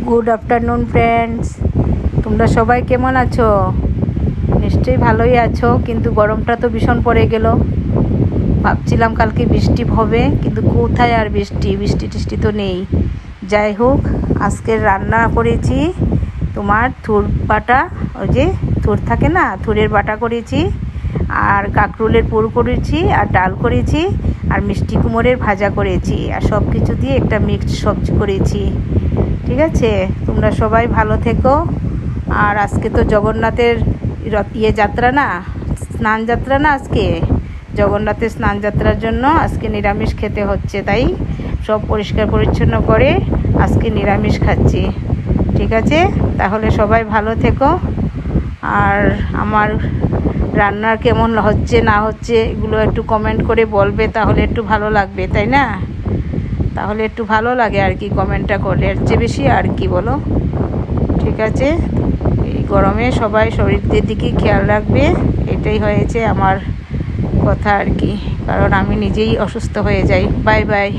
Good afternoon friends, তোমরা সবাই কেমন আছো? নিশ্চয়ই ভালোই আছো, কিন্তু গরমটা তো ভীষণ পড়ে গেল। ভাবছিলাম কালকে বৃষ্টি হবে, কিন্তু কোথায় আর বৃষ্টি টিষ্টি তো নেই। যাই হোক, আজকের রান্না করেছি তোমার থুর বাটা, ওই যে থুর থাকে না, থুরের বাটা করেছি, আর কাঁকরোলের পুর করেছি, আর ডাল করেছি, আর মিষ্টি কুমড়ের ভাজা করেছি, আর সব কিছু দিয়ে একটা মিক্সড সবজি করেছি। ঠিক আছে, তোমরা সবাই ভালো থেকো। আর আজকে তো জগন্নাথের যাত্রা না, স্নান যাত্রা না, আজকে জগন্নাথের স্নান যাত্রার জন্য আজকে নিরামিষ খেতে হচ্ছে, তাই সব পরিষ্কার পরিচ্ছন্ন করে আজকে নিরামিষ খাচ্ছি। ঠিক আছে, তাহলে সবাই ভালো থেকো। আর আমার রান্নার কেমন হচ্ছে না হচ্ছে এগুলো একটু কমেন্ট করে বলবে, তাহলে একটু ভালো লাগবে, তাই না? তাহলে একটু ভালো লাগে আর কি, কমেন্টটা করলে এর চেয়ে বেশি আর কি, বলো? ঠিক আছে, এই গরমে সবাই শরীরের দিকে খেয়াল রাখবে, এটাই হয়েছে আমার কথা আর কি, কারণ আমি নিজেই অসুস্থ হয়ে যাই। Bye bye.